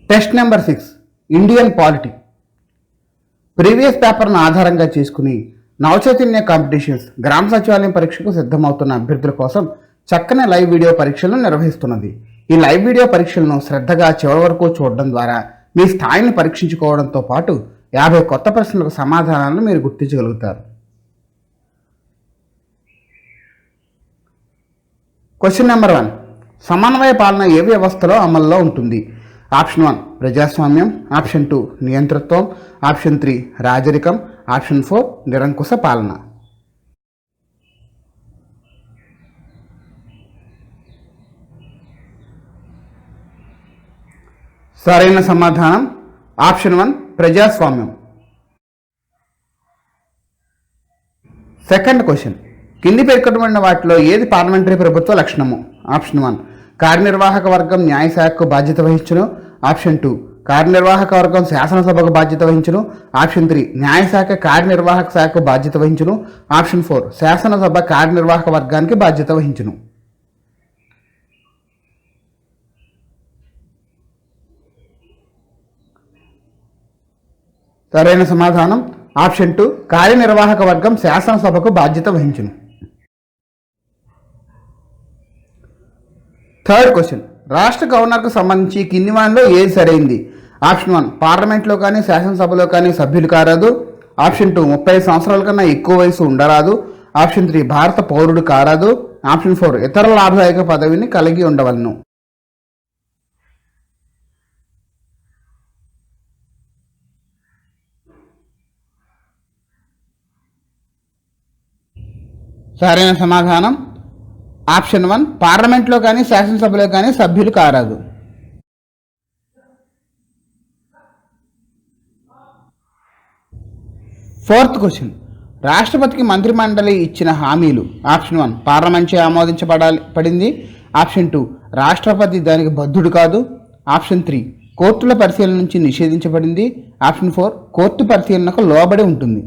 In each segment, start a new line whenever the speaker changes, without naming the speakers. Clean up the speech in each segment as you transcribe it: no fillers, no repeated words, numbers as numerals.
Test number 6 Indian polity. Previous పేపర్ను ఆధారంగా చేసుకుని నవచైతన్య కాంపిటీషన్స్ గ్రామ సచివాలయం పరీక్షకు సిద్ధమవుతున్న అభ్యర్థుల కోసం చక్కని లైవ్ వీడియో పరీక్షలను నిర్వహిస్తున్నది. ఈ లైవ్ వీడియో పరీక్షలను శ్రద్ధగా చివరి వరకు చూడడం ద్వారా మీ స్థాయిని పరీక్షించుకోవడంతో పాటు 50 కొత్త ప్రశ్నలకు సమాధానాలను మీరు గుర్తించగలుగుతారు. Question number 1. సమన్వయ పాలన ఏ వ్యవస్థలో అమల్లో ఉంటుంది? ఆప్షన్ 1 ప్రజాస్వామ్యం, ఆప్షన్ 2 నియంతృత్వం, ఆప్షన్ 3 రాజరికం, ఆప్షన్ 4 నిరంకుశ పాలన. సరైన సమాధానం ఆప్షన్ 1 ప్రజాస్వామ్యం. Second question. కింది పేర్కొనబడిన వాటిలో ఏది పార్లమెంటరీ ప్రభుత్వ లక్షణము? ఆప్షన్ 1 కార్యనిర్వాహక వర్గం న్యాయశాఖకు బాధ్యత వహించును, ఆప్షన్ 2 కార్యనిర్వాహక వర్గం శాసనసభకు బాధ్యత వహించును, ఆప్షన్ 3 న్యాయశాఖ కార్యనిర్వాహక శాఖకు బాధ్యత వహించును, ఆప్షన్ 4 శాసనసభ కార్యనిర్వాహక వర్గానికి బాధ్యత వహించును. సరైన సమాధానం ఆప్షన్ 2 కార్యనిర్వాహక వర్గం శాసనసభకు బాధ్యత వహించును. Third question. రాష్ట్ర గవర్నర్కు సంబంధించి కింది వానిలో ఏది సరైంది? ఆప్షన్ 1 పార్లమెంట్లో కానీ శాసనసభలో కానీ సభ్యులు కారాదు, ఆప్షన్ 2 35 సంవత్సరాల కన్నా ఎక్కువ వయసు ఉండరాదు, ఆప్షన్ 3 భారత పౌరుడు కారాదు, ఆప్షన్ 4 ఇతర లాభదాయక పదవిని కలిగి ఉండవలను. సరైన సమాధానం ఆప్షన్ 1 పార్లమెంట్లో కానీ శాసనసభలో కానీ సభ్యులు కారాదు. Fourth question. రాష్ట్రపతికి మంత్రిమండలి ఇచ్చిన హామీలు. ఆప్షన్ 1 పార్లమెంట్ చే ఆమోదించబడింది, ఆప్షన్ 2 రాష్ట్రపతి దానికి బద్ధుడు కాదు, ఆప్షన్ 3 కోర్టుల పరిశీలన నుంచి నిషేధించబడింది, ఆప్షన్ 4 కోర్టు పరిశీలనకు లోబడి ఉంటుంది.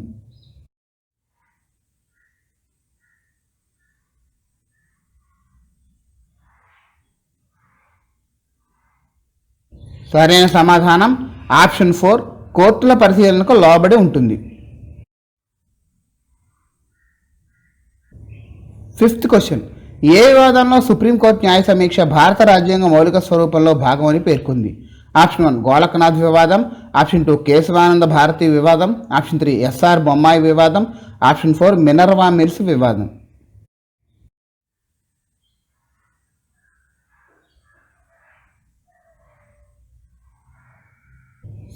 సరైన సమాధానం ఆప్షన్ 4 కోర్టుల పరిశీలనకు లోబడి ఉంటుంది. Fifth question. ఏ వివాదంలో సుప్రీంకోర్టు న్యాయ సమీక్ష భారత రాజ్యాంగ మౌలిక స్వరూపంలో భాగమని పేర్కొంది? ఆప్షన్ 1 గోలకనాథ్ వివాదం, ఆప్షన్ 2 కేశవానంద భారతి వివాదం, ఆప్షన్ 3 ఎస్ఆర్ బొమ్మాయి వివాదం, ఆప్షన్ 4 మినర్వా మిల్స్ వివాదం.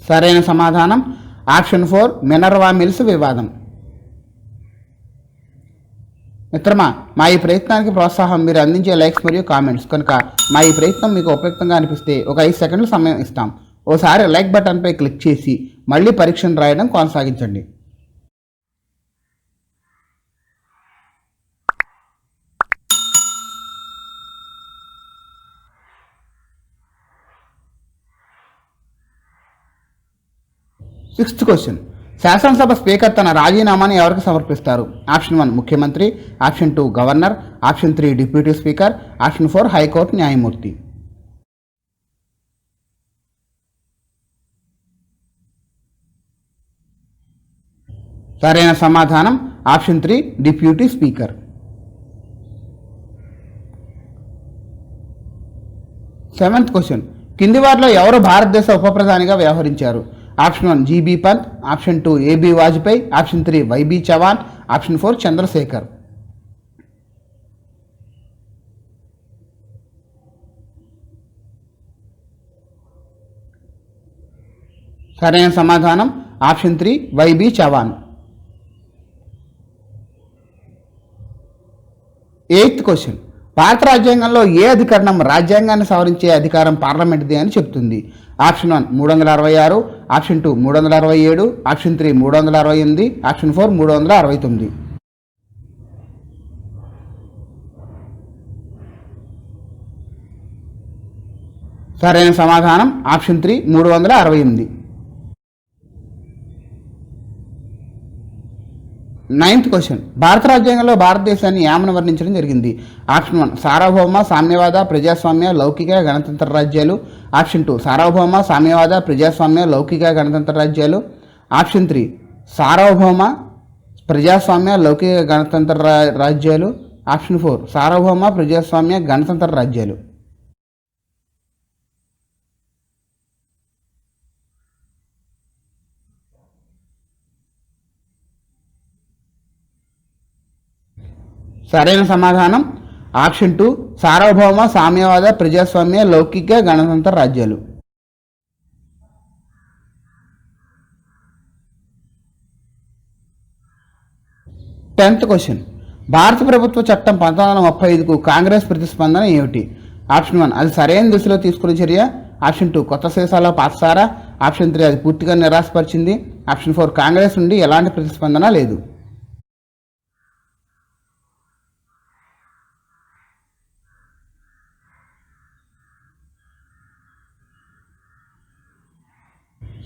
సరైన సమాధానం ఆప్షన్ 4 మినర్వా మిల్స్ వివాదం. మిత్రమా, మా ఈ ప్రయత్నానికి ప్రోత్సాహం మీరు అందించే లైక్స్ మరియు కామెంట్స్ కనుక మా ఈ ప్రయత్నం మీకు ఉపయుక్తంగా అనిపిస్తే ఒక 5 సెకండ్ల సమయం ఇస్తాం. ఓసారి లైక్ బటన్పై క్లిక్ చేసి మళ్ళీ పరీక్షను రాయడం కొనసాగించండి. Sixth question. శాసనసభ స్పీకర్ తన రాజీనామాను ఎవరికి సమర్పిస్తారు? ఆప్షన్ 1 ముఖ్యమంత్రి, option 2 governor, option 3 deputy speaker, option 4 high court న్యాయమూర్తి. సరైన సమాధానం option 3 deputy speaker. Seventh question. కింది వారిలో ఎవరు భారతదేశ ఉప ప్రధానిగా వ్యవహరించారు? Option 1 G B Pant, option 2 A B Vajpayee, option 3 Y B Chavan, option 4 Chandrashekhar. సరైన సమాధానం option 3 Y B Chavan. Eighth question. భారత రాజ్యాంగంలో ఏ అధికరణం రాజ్యాంగాన్ని సవరించే అధికారం పార్లమెంటుది అని చెప్తుంది? Option 1 366, option 2 367, option 3 368, option 4 369. సరైన సమాధానం ఆప్షన్ 3 368. Ninth question. భారత రాజ్యాంగంలో భారతదేశాన్ని ఏమని వర్ణించడం జరిగింది? ఆప్షన్ 1 సార్వభౌమ, సామ్యవాద, ప్రజాస్వామ్య, లౌకిక, గణతంత్ర రాజ్యాలు, ఆప్షన్ 2 సార్వభౌమ సామ్యవాద ప్రజాస్వామ్య లౌకిక గణతంత్ర రాజ్యాలు. ఆప్షన్ 3 సార్వభౌమ ప్రజాస్వామ్య లౌకిక గణతంత్ర రాజ్యాలు. ఆప్షన్ 4 సార్వభౌమ ప్రజాస్వామ్య గణతంత్ర రాజ్యాలు. సరైన సమాధానం ఆప్షన్ 2 సార్వభౌమ సామ్యవాద ప్రజాస్వామ్య లౌకిక గణతంత్ర రాజ్యాలు. 10th క్వశ్చన్ భారత ప్రభుత్వ చట్టం 1935కు కాంగ్రెస్ ప్రతిస్పందన ఏమిటి? ఆప్షన్ 1 అది సరైన దిశలో తీసుకునే చర్య. ఆప్షన్ 2 కొత్త సీసాలో పాతసారా. ఆప్షన్ 3 అది పూర్తిగా నిరాశపరిచింది. ఆప్షన్ 4 కాంగ్రెస్ నుండి ఎలాంటి ప్రతిస్పందన లేదు.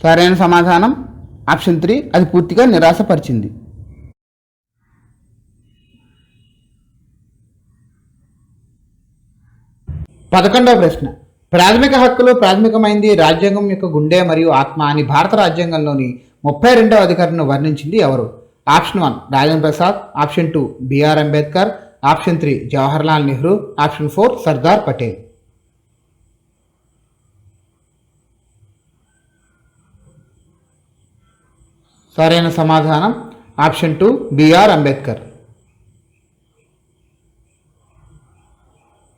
సరైన సమాధానం ఆప్షన్ 3 అది పూర్తిగా నిరాశపరిచింది. 11వ ప్రశ్న ప్రాథమిక హక్కులు ప్రాథమికమైంది రాజ్యాంగం యొక్క గుండె మరియు ఆత్మ అని భారత రాజ్యాంగంలోని 32వ అధికారిని వర్ణించింది ఎవరు? Option 1 Rajendra Prasad. Option 2 B R Ambedkar. Option 3 Jawaharlal Nehru. Option 4 Sardar Patel. సరైన సమాధానం option 2 B R Ambedkar.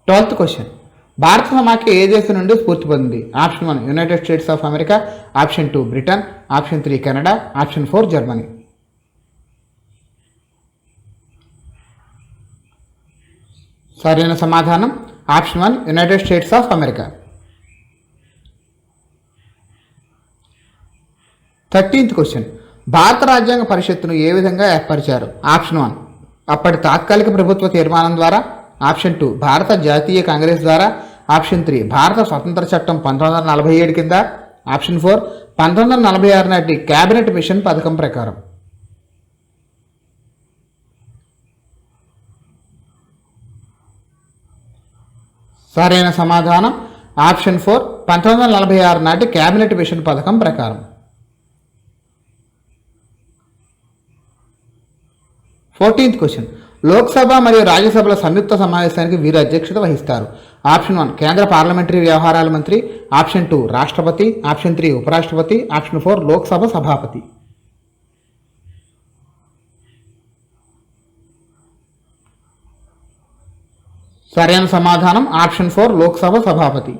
12th question భారత సమాఖ్య ఏ దేశం నుండి స్ఫూర్తి పొందింది? Option 1 United states of America. Option 2 Britain. Option 3 Canada. Option 4 Germany. సరైన సమాధానం option 1 United states of America. 13th question భారత రాజ్యాంగ పరిషత్తును ఏ విధంగా ఏర్పరిచారు? ఆప్షన్ 1 అప్పటి తాత్కాలిక ప్రభుత్వ తీర్మానం ద్వారా. ఆప్షన్ 2 భారత జాతీయ కాంగ్రెస్ ద్వారా. ఆప్షన్ 3 భారత స్వతంత్ర చట్టం 1947 కింద. ఆప్షన్ 4 1946 నాటి క్యాబినెట్ మిషన్ పథకం ప్రకారం. సరైన సమాధానం ఆప్షన్ 4 1946 నాటి క్యాబినెట్ మిషన్ పథకం ప్రకారం. 14th క్వశ్చన్ లోక్సభ మరియు రాజ్యసభల సంయుక్త సమావేశానికి వీరు అధ్యక్షత వహిస్తారు? ఆప్షన్ 1 కేంద్ర పార్లమెంటరీ వ్యవహారాల మంత్రి. ఆప్షన్ 2 రాష్ట్రపతి. ఆప్షన్ 3 ఉపరాష్ట్రపతి. ఆప్షన్ 4 లోక్సభ సభాపతి. సరైన సమాధానం ఆప్షన్ 4 లోక్సభ సభాపతి.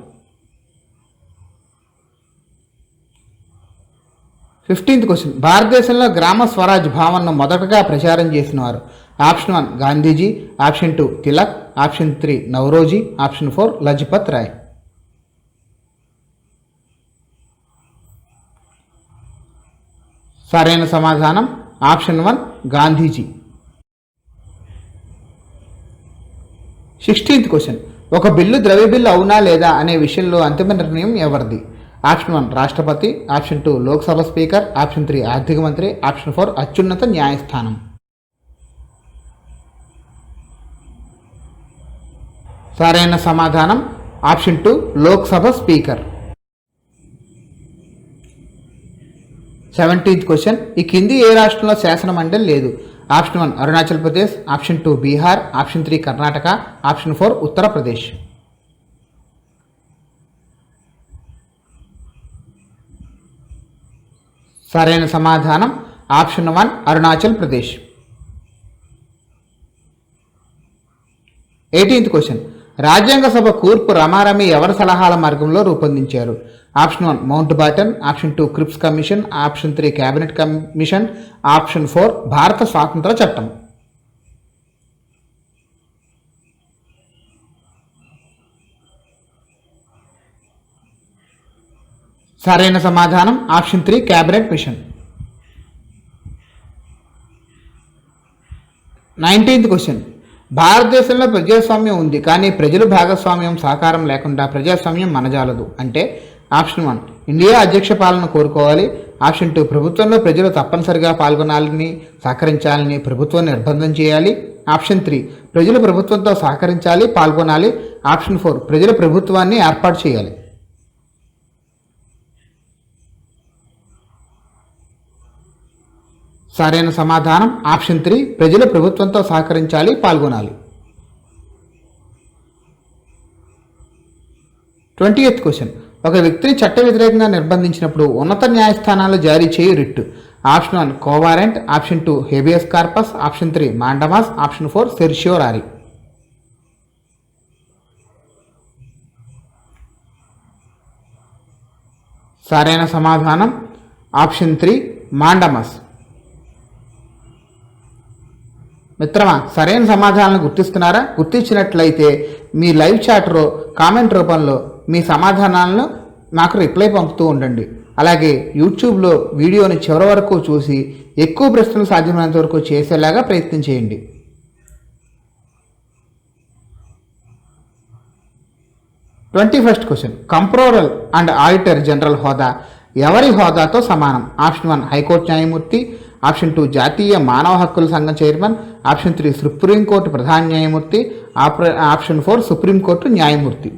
15th క్వశ్చన్ భారతదేశంలో గ్రామ స్వరాజ్ భావనను మొదటగా ప్రచారం చేసినవారు? Option 1 Gandhiji. Option 2 Tilak. Option 3 Naoroji. Option 4 Lajpat Rai. సరైన సమాధానం ఆప్షన్ 1 గాంధీజీ. 16th క్వశ్చన్ ఒక బిల్లు ద్రవ్య బిల్లు అవునా లేదా అనే విషయంలో అంతిమ నిర్ణయం ఎవరిది? ఆప్షన్ 1 రాష్ట్రపతి. Option 2 Lok Sabha speaker. ఆప్షన్ 3 ఆర్థిక మంత్రి. ఆప్షన్ 4 అత్యున్నత న్యాయస్థానం. సరైన సమాధానం option 2 Lok Sabha speaker. 17th question ఈ కింది ఏ రాష్ట్రంలో శాసన మండలి లేదు? Option 1 Arunachal Pradesh. Option 2 Bihar. Option 3 Karnataka. Option 4 Uttar Pradesh. సరైన సమాధానం option 1 Arunachal Pradesh. 18th question రాజ్యాంగ సభ కూర్పు రమారమి ఎవరి సలహాల మార్గంలో రూపొందించారు? Option 1 Mountbatten. Option 2 Cripps commission. Option 3 cabinet commission. Option 4 భారత స్వాతంత్ర చట్టం. సరైన సమాధానం option 3 cabinet machine. 19th question భారతదేశంలో ప్రజాస్వామ్యం ఉంది కానీ ప్రజల భాగస్వామ్యం సహకారం లేకుండా ప్రజాస్వామ్యం మనజాలదు అంటే? ఆప్షన్ 1 ఇండియా అధ్యక్ష పాలన కోరుకోవాలి. ఆప్షన్ 2 ప్రభుత్వంలో ప్రజలు తప్పనిసరిగా పాల్గొనాలని సహకరించాలని ప్రభుత్వం నిర్బంధం చేయాలి. ఆప్షన్ 3 ప్రజలు ప్రభుత్వంతో సహకరించాలి పాల్గొనాలి. ఆప్షన్ 4 ప్రజల ప్రభుత్వాన్ని ఏర్పాటు చేయాలి. సరైన సమాధానం ఆప్షన్ 3 ప్రజలు ప్రభుత్వంతో సహకరించాలి, పాల్గొనాలి. 20th question. ఒక వ్యక్తిని చట్ట వ్యతిరేకంగా నిర్బంధించినప్పుడు ఉన్నత న్యాయస్థానాలు జారీ చేయు writ. Option 1 quo warranto, option 2 habeas corpus, option 3 mandamus, option 4 certiorari. సరైన సమాధానం ఆప్షన్ 3 మాండమస్. మిత్రమా, సరైన సమాధానాలను గుర్తిస్తున్నారా? గుర్తించినట్లయితే మీ లైవ్ చాట్లో కామెంట్ రూపంలో మీ సమాధానాలను నాకు రిప్లై పంపుతూ ఉండండి. అలాగే యూట్యూబ్లో వీడియోని చివరి వరకు చూసి ఎక్కువ ప్రశ్నలు సాధ్యమైనంత వరకు చేసేలాగా ప్రయత్నం చేయండి. 21st question. Comptroller and auditor general హోదా ఎవరి హోదాతో సమానం? ఆప్షన్ 1 హైకోర్టు న్యాయమూర్తి, ఆప్షన్ 2 జాతీయ మానవ హక్కుల సంఘం చైర్మన్, ఆప్షన్ 3 సుప్రీంకోర్టు ప్రధాన న్యాయమూర్తి, ఆప్షన్ 4 సుప్రీంకోర్టు న్యాయమూర్తి.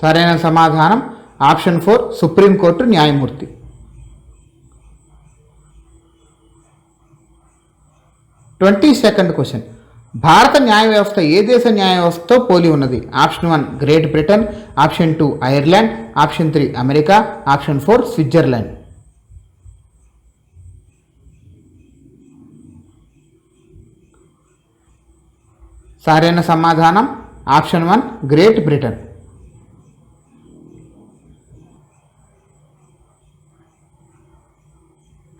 సరైన సమాధానం ఆప్షన్ 4 సుప్రీంకోర్టు న్యాయమూర్తి. 22nd question. భారత న్యాయ వ్యవస్థ ఏ దేశ న్యాయ వ్యవస్థతో పోలి ఉన్నది? Option 1 great Britain, option 2 Ireland, option 3 America, option 4 Switzerland. సరైన సమాధానం option 1 great Britain.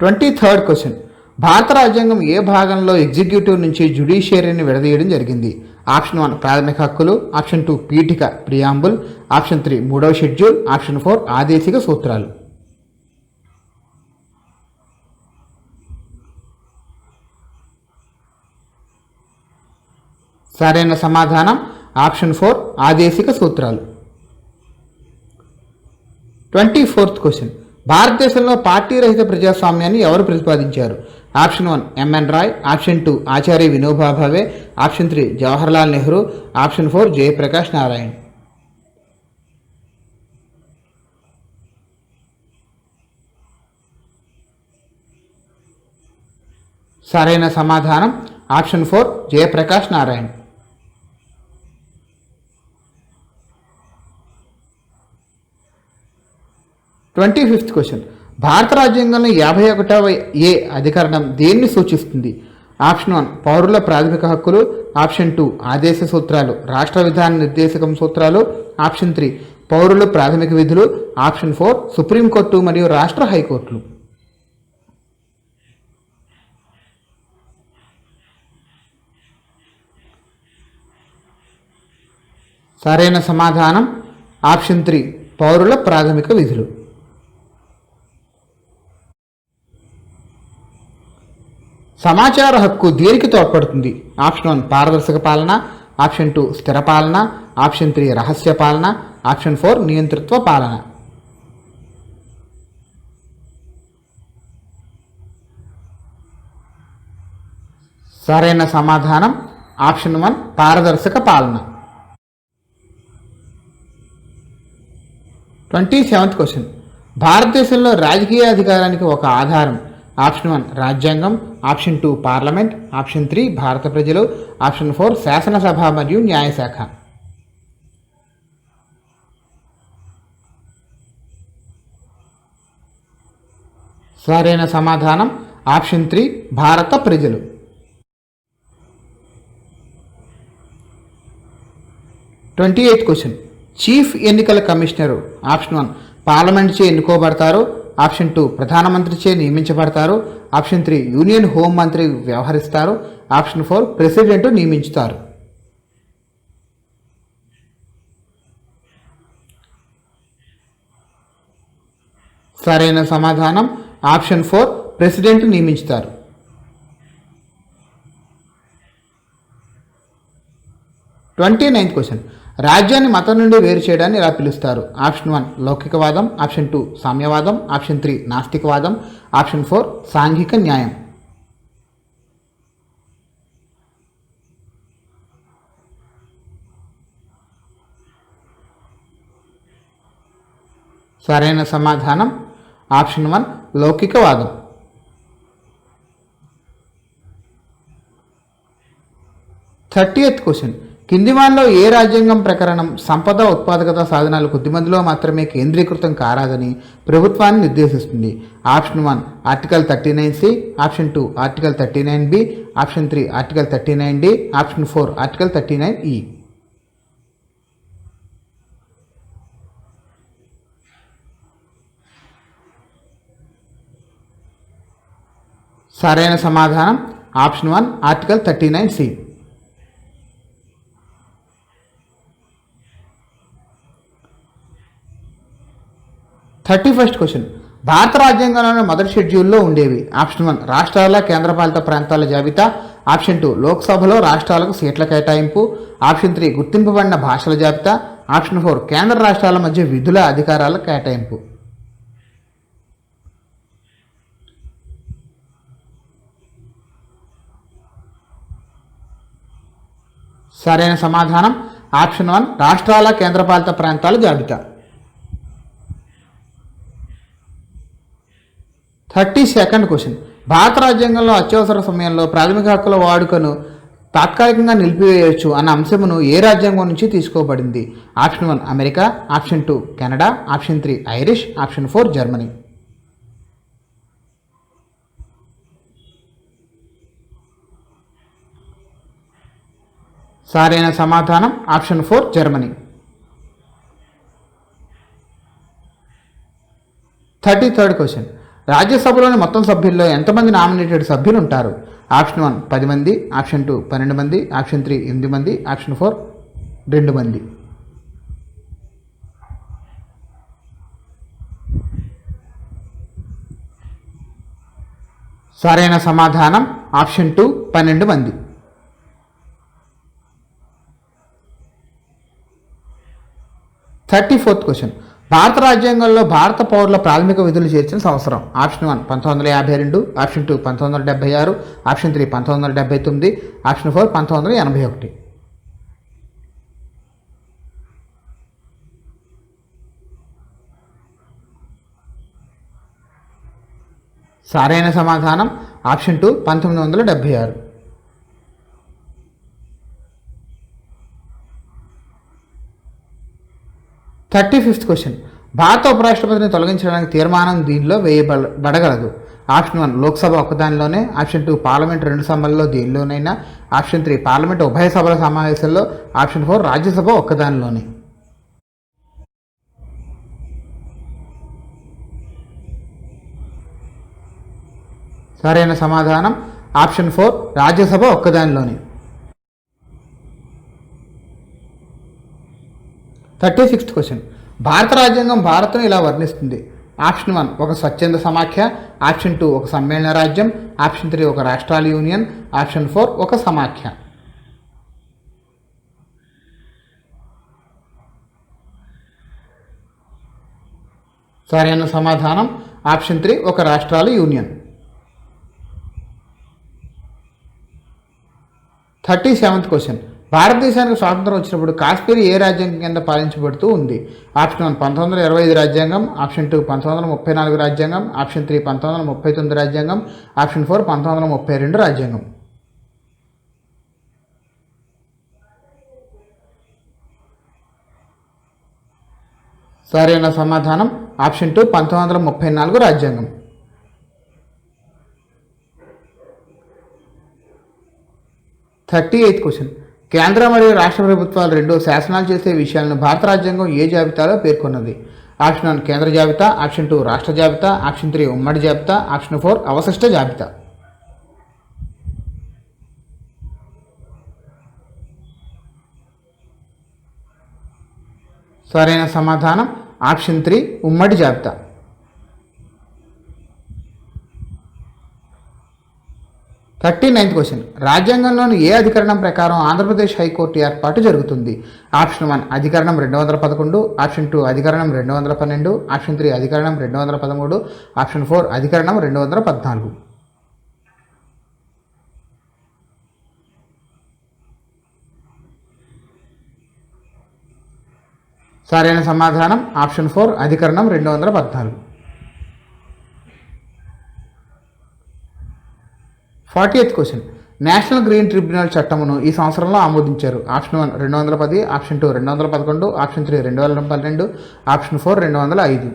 23rd question. భారత రాజ్యాంగం ఏ భాగంలో ఎగ్జిక్యూటివ్ నుంచి జ్యుడిషియరీని విడదీయడం జరిగింది? ఆప్షన్ 1 ప్రాథమిక హక్కులు, ఆప్షన్ 2 పీఠిక ప్రియాంబుల్, ఆప్షన్ 3 3వ షెడ్యూల్, ఆప్షన్ 4 ఆదేశిక సూత్రాలు. సరైన సమాధానం ఆప్షన్ 4 ఆదేశిక సూత్రాలు. 24th question. భారతదేశంలో పార్టీ రహిత ప్రజాస్వామ్యాన్ని ఎవరు ప్రతిపాదించారు? ఆప్షన్ 1 ఎంఎన్ రాయ్, ఆప్షన్ 2 ఆచార్య వినోబా భావే, ఆప్షన్ 3 జవహర్లాల్ నెహ్రూ, ఆప్షన్ 4 జయప్రకాష్ నారాయణ్. సరైన సమాధానం option 4 Jayaprakash Narayan. 25th question. భారత రాజ్యాంగంలో 51వ ఏ అధికరణం దేన్ని సూచిస్తుంది? ఆప్షన్ 1 పౌరుల ప్రాథమిక హక్కులు, ఆప్షన్ 2 ఆదేశ సూత్రాలు రాష్ట్ర విధాన నిర్దేశకం సూత్రాలు, ఆప్షన్ 3 పౌరుల ప్రాథమిక విధులు, ఆప్షన్ 4 సుప్రీంకోర్టు మరియు రాష్ట్ర హైకోర్టులు. సరైన సమాధానం ఆప్షన్ 3 పౌరుల ప్రాథమిక విధులు. సమాచార హక్కు దేనికి తోడ్పడుతుంది? ఆప్షన్ 1 పారదర్శక పాలన, ఆప్షన్ 2 స్థిర పాలన, ఆప్షన్ 3 రహస్య పాలన, ఆప్షన్ 4 నియంతృత్వ పాలన. సరైన సమాధానం ఆప్షన్ 1 పారదర్శక పాలన. 27th question. భారతదేశంలో రాజకీయ అధికారానికి ఒక ఆధారం. ఆప్షన్ 1 రాజ్యాంగం, ఆప్షన్ 2 పార్లమెంట్, ఆప్షన్ 3 భారత ప్రజలు, ఆప్షన్ 4 శాసనసభ మరియు న్యాయశాఖ. సరైన సమాధానం ఆప్షన్ 3 భారత ప్రజలు. 28th question. చీఫ్ ఎన్నికల కమిషనరు. ఆప్షన్ 1 పార్లమెంట్ చే ఎన్నుకోబడతారు, ఆప్షన్ 2 ప్రధానమంత్రిచే నియమించబడతారు, ఆప్షన్ 3 యూనియన్ హోం మంత్రి వ్యవహరిస్తారు, ఆప్షన్ 4 ప్రెసిడెంట్ నియమించుతారు. సరైన సమాధానం ఆప్షన్ 4 ప్రెసిడెంట్ నియమించుతారు. 29th question. రాజ్యాన్ని మతం నుండి వేరు చేయడాన్ని ఎలా పిలుస్తారు? ఆప్షన్ 1 లౌకికవాదం, ఆప్షన్ 2 సామ్యవాదం, ఆప్షన్ 3 నాస్తికవాదం, ఆప్షన్ 4 సాంఘిక న్యాయం. సరైన సమాధానం ఆప్షన్ 1 లౌకికవాదం. 30th question. కింది వానిలో ఏ రాజ్యాంగం ప్రకరణం సంపద ఉత్పాదకత సాధనాలు కొద్దిమందిలో మాత్రమే కేంద్రీకృతం కారాదని ప్రభుత్వాన్ని నిర్దేశిస్తుంది? Option 1 article 39C, option 2 article 39B, option 3 article 39D, option 4 article 39E. సరైన సమాధానం option 1 article 39C. 31st question. భారత రాజ్యాంగంలోని మొదటి షెడ్యూల్లో ఉండేవి? ఆప్షన్ 1 రాష్ట్రాల కేంద్రపాలిత ప్రాంతాల జాబితా, ఆప్షన్ 2 లోక్సభలో రాష్ట్రాలకు సీట్ల కేటాయింపు, ఆప్షన్ 3 గుర్తింపబడిన భాషల జాబితా, ఆప్షన్ 4 కేంద్ర రాష్ట్రాల మధ్య విధుల అధికారాల కేటాయింపు. సరైన సమాధానం ఆప్షన్ 1 రాష్ట్రాల కేంద్రపాలిత ప్రాంతాల జాబితా. 32nd question. భారత రాజ్యాంగంలో అత్యవసర సమయంలో ప్రాథమిక హక్కుల వాడుకను తాత్కాలికంగా నిలిపివేయవచ్చు అన్న అంశమును ఏ రాజ్యాంగం నుంచి తీసుకోబడింది? Option 1 America, option 2 Canada, option 3 Irish, option 4 Germany. సరైన సమాధానం ఆప్షన్ 4 జర్మనీ. 33rd question. రాజ్యసభలోని మొత్తం సభ్యుల్లో ఎంతమంది నామినేటెడ్ సభ్యులు ఉంటారు? ఆప్షన్ 1 10 మంది, ఆప్షన్ 2 12 మంది, ఆప్షన్ 3 8 మంది, ఆప్షన్ 4 2 మంది. సరైన సమాధానం ఆప్షన్ 2 12 మంది. 34th question. భారత రాజ్యాంగంలో భారత పౌరుల ప్రాథమిక విధులు చేర్చిన సంవత్సరం? Option 1 1952, option 2 1976, option 3 1979, option 4 1981. సరైన సమాధానం ఆప్షన్ 2 1976. 35th question. భారత ఉపరాష్ట్రపతిని తొలగించడానికి తీర్మానం దీనిలో వేయబడగలదు? ఆప్షన్ 1 లోక్సభ ఒక్కదానిలోనే, ఆప్షన్ 2 పార్లమెంట్ 2 సభల్లో దేనిలోనైనా, ఆప్షన్ 3 పార్లమెంట్ ఉభయ సభల సమావేశంలో, ఆప్షన్ 4 రాజ్యసభ ఒక్కదానిలోనే. సరైన సమాధానం ఆప్షన్ 4 రాజ్యసభ ఒక్కదానిలోనే. 36th question. భారత రాజ్యాంగం భారత్ను ఇలా వర్ణిస్తుంది? ఆప్షన్ 1 ఒక స్వచ్ఛంద సమాఖ్య, ఆప్షన్ 2 ఒక సమ్మేళన రాజ్యం, ఆప్షన్ 3 ఒక రాష్ట్రాల యూనియన్, ఆప్షన్ 4 ఒక సమాఖ్య. సరైన సమాధానం ఆప్షన్ 3 ఒక రాష్ట్రాల యూనియన్. 37th question. భారతదేశానికి స్వాతంత్రం వచ్చినప్పుడు కాశ్మీర్ ఏ రాజ్యాంగం కింద పాలించబడుతూ ఉంది? ఆప్షన్ 1 1925 రాజ్యాంగం, ఆప్షన్ 2 1934 రాజ్యాంగం, ఆప్షన్ 3 1939 రాజ్యాంగం, ఆప్షన్ 4 1932 రాజ్యాంగం. సరైన సమాధానం ఆప్షన్ 2 1934 రాజ్యాంగం. 38th question. కేంద్ర మరియు రాష్ట్ర ప్రభుత్వాలు రెండు శాసనాలు చేసే విషయాలను భారత రాజ్యాంగం ఏ జాబితాలో పేర్కొన్నది? ఆప్షన్ 1 కేంద్ర జాబితా, ఆప్షన్ 2 రాష్ట్ర జాబితా, ఆప్షన్ 3 ఉమ్మడి జాబితా, ఆప్షన్ 4 అవశిష్ట జాబితా. సరైన సమాధానం ఆప్షన్ 3 ఉమ్మడి జాబితా. 39th question. రాజ్యాంగంలోని ఏ అధికరణం ప్రకారం ఆంధ్రప్రదేశ్ హైకోర్టు ఏర్పాటు జరుగుతుంది? ఆప్షన్ 1 అధికరణం 211, ఆప్షన్ 2 అధికరణం 212, ఆప్షన్ 3 అధికరణం 213, ఆప్షన్ 4 అధికరణం 214. సరైన సమాధానం ఆప్షన్ 4 అధికరణం 214. 40th question. National green tribunal చట్టమును ఈ సంవత్సరంలో ఆమోదించారు. Option 1 210, option 2 211, option 3 2012, option 4 205.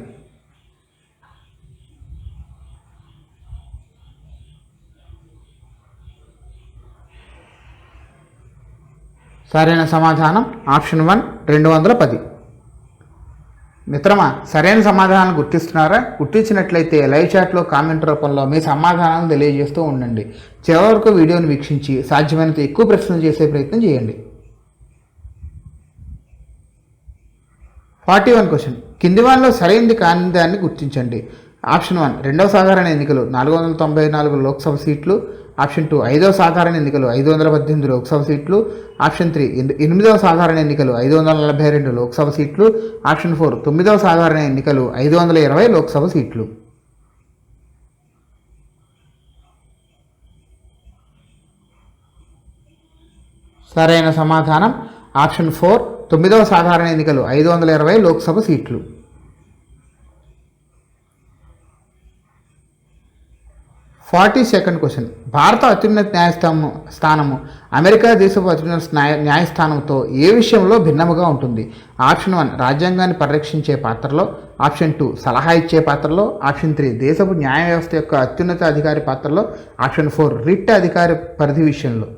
సరైన సమాధానం ఆప్షన్ 1 210. మిత్రమా, సరైన సమాధానాలు గుర్తిస్తున్నారా? గుర్తించినట్లయితే లైవ్ చాట్లో కామెంట్ రూపంలో మీ సమాధానాలను తెలియజేస్తూ ఉండండి. చివరి వరకు వీడియోను వీక్షించి సాధ్యమైనంత ఎక్కువ ప్రశ్నలు చేసే ప్రయత్నం చేయండి. 41 క్వశ్చన్. కింది వాటిలో సరైనది కాని దాన్ని గుర్తించండి. ఆప్షన్ 1 రెండవ సాధారణ ఎన్నికలు 494 లోక్సభ సీట్లు, ఆప్షన్ 2 ఐదవ సాధారణ ఎన్నికలు 518 లోక్సభ సీట్లు, ఆప్షన్ 3 8వ సాధారణ ఎన్నికలు 542 లోక్సభ సీట్లు, ఆప్షన్ 4 9వ సాధారణ ఎన్నికలు 520 లోక్సభ సీట్లు. సరైన సమాధానం ఆప్షన్ 4 9వ సాధారణ ఎన్నికలు 520 లోక్సభ సీట్లు. 42nd question. భారత అత్యున్నత న్యాయస్థానము అమెరికా దేశపు అత్యున్నత న్యాయస్థానంతో ఏ విషయంలో భిన్నముగా ఉంటుంది? ఆప్షన్ 1 రాజ్యాంగాన్ని పరిరక్షించే పాత్రలో, ఆప్షన్ 2 సలహా ఇచ్చే పాత్రలో, ఆప్షన్ 3 దేశపు న్యాయ వ్యవస్థ యొక్క అత్యున్నత అధికారి పాత్రలో, ఆప్షన్ 4 రిట్ అధికారి పరిధి విషయంలో.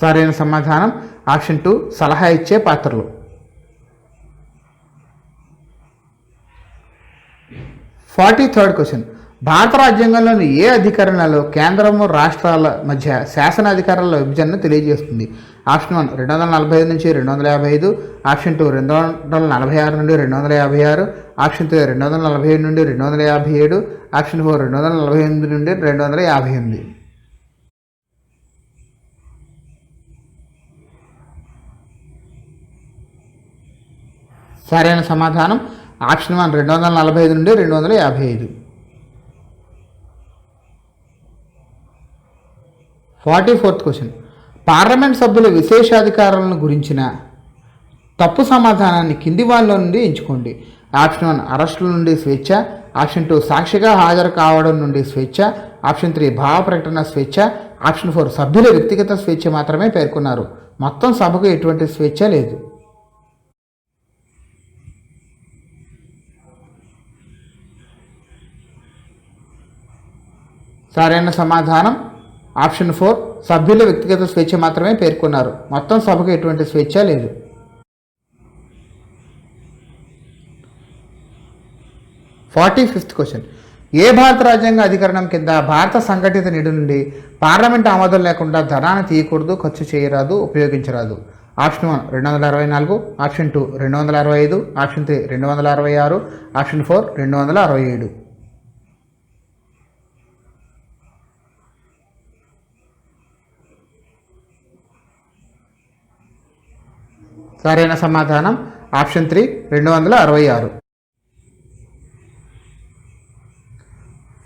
సరైన సమాధానం ఆప్షన్ 2 సలహా ఇచ్చే పాత్రలో. 43rd question. భారత రాజ్యాంగంలోని ఏ అధికరణలో కేంద్రము రాష్ట్రాల మధ్య శాసనాధికారాల విభజనను తెలియజేస్తుంది? ఆప్షన్ 1 245 నుంచి 255, ఆప్షన్ 2 246 నుండి 256, ఆప్షన్ 3 247 నుండి 257, ఆప్షన్ 4 248 నుండి 258. సరైన సమాధానం ఆప్షన్ 1 245 నుండి 255. 44th question. పార్లమెంట్ సభ్యుల విశేషాధికారాలను గురించిన తప్పు సమాధానాన్ని కింది వాళ్ళ నుండి ఎంచుకోండి. ఆప్షన్ 1 అరెస్టుల నుండి స్వేచ్ఛ, ఆప్షన్ 2 సాక్షిగా హాజరు కావడం నుండి స్వేచ్ఛ, ఆప్షన్ 3 భావ ప్రకటన స్వేచ్ఛ, ఆప్షన్ 4 సభ్యుల వ్యక్తిగత స్వేచ్ఛ మాత్రమే పేర్కొన్నారు. మొత్తం సభకు ఎటువంటి స్వేచ్ఛ లేదు. సరైన సమాధానం ఆప్షన్ 4 సభ్యుల వ్యక్తిగత స్వేచ్ఛ మాత్రమే పేర్కొన్నారు. మొత్తం సభకు ఎటువంటి స్వేచ్ఛ లేదు. 45th question. ఏ భారత రాజ్యాంగ అధికరణం కింద భారత సంఘటిత నిధి నుండి పార్లమెంట్ ఆమోదం లేకుండా ధనాన్ని తీయకూడదు, ఖర్చు చేయరాదు, ఉపయోగించరాదు? Option 1 264, option 2 265, option 3 266, option 4 267. సరైన సమాధానం ఆప్షన్ 3 266.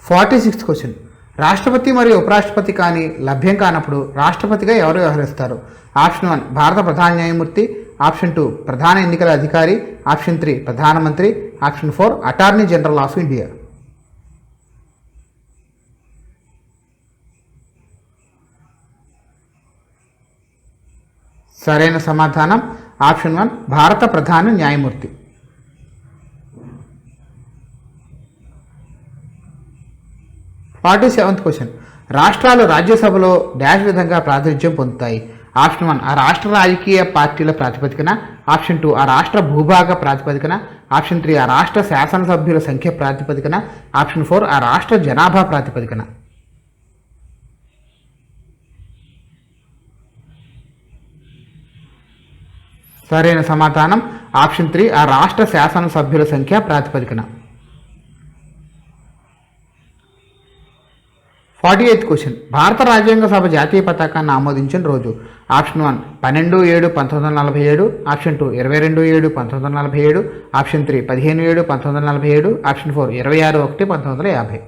46th question. రాష్ట్రపతి మరియు ఉపరాష్ట్రపతి కానీ లభ్యం కానప్పుడు రాష్ట్రపతిగా ఎవరు వ్యవహరిస్తారు? ఆప్షన్ 1 భారత ప్రధాన న్యాయమూర్తి, ఆప్షన్ 2 ప్రధాన ఎన్నికల అధికారి, ఆప్షన్ 3 ప్రధానమంత్రి, option 4 attorney general of India. సరైన సమాధానం ఆప్షన్ 1 భారత ప్రధాన న్యాయమూర్తి. 47th question. రాష్ట్రాలు రాజ్యసభలో డాష్ విధంగా ప్రాతినిధ్యం పొందుతాయి? ఆప్షన్ 1 ఆ రాష్ట్ర రాజకీయ పార్టీల ప్రాతిపదికన, ఆప్షన్ 2 ఆ రాష్ట్ర భూభాగ ప్రాతిపదికన, ఆప్షన్ 3 ఆ రాష్ట్ర శాసనసభ్యుల సంఖ్య ప్రాతిపదికన, ఆప్షన్ 4 ఆ రాష్ట్ర జనాభా ప్రాతిపదికన. సరైన సమాధానం ఆప్షన్ 3 ఆ రాష్ట్ర శాసనసభ్యుల సంఖ్య ప్రాతిపదికన. 48th question. భారత రాజ్యాంగ సభ జాతీయ పతాకాన్ని ఆమోదించిన రోజు? Option 1 12/7/1947, option 2 22/7/1947, option 3 15/7/1947, option 4 26/1/1950.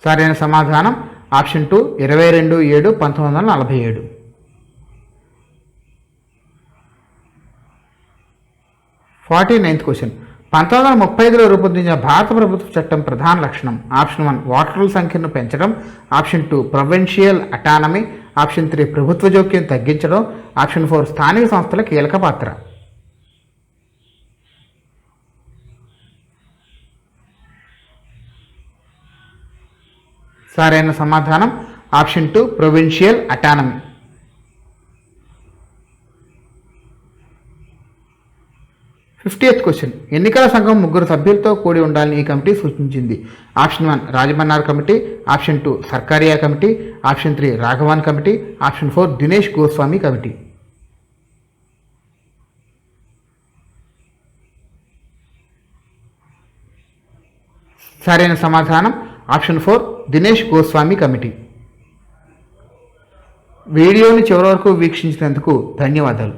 సరైన సమాధానం ఆప్షన్ 2 22/7/1947. 49th క్వశ్చన్ 1935లో రూపొందించిన భారత ప్రభుత్వ చట్టం ప్రధాన లక్షణం. ఆప్షన్ 1 ఓటర్ల సంఖ్యను పెంచడం, ఆప్షన్ 2 ప్రొవిన్షియల్ అటానమీ, ఆప్షన్ 3 ప్రభుత్వ జోక్యం తగ్గించడం, ఆప్షన్ 4 స్థానిక సంస్థల కీలక పాత్ర. సరైన సమాధానం option 2 provincial autonomy. 50th question ఎన్నికల సంఘం 3 సభ్యులతో కూడి ఉండాలని ఈ కమిటీ సూచించింది. Option 1 Rajamannar committee, option 2 Sarkaria committee, option 3 Raghavan committee, option 4 Dinesh Goswami committee. సరైన సమాధానం ఆప్షన్ 4 దినేష్ గోస్వామి కమిటీ. వీడియోని చివరి వరకు వీక్షించినందుకు ధన్యవాదాలు.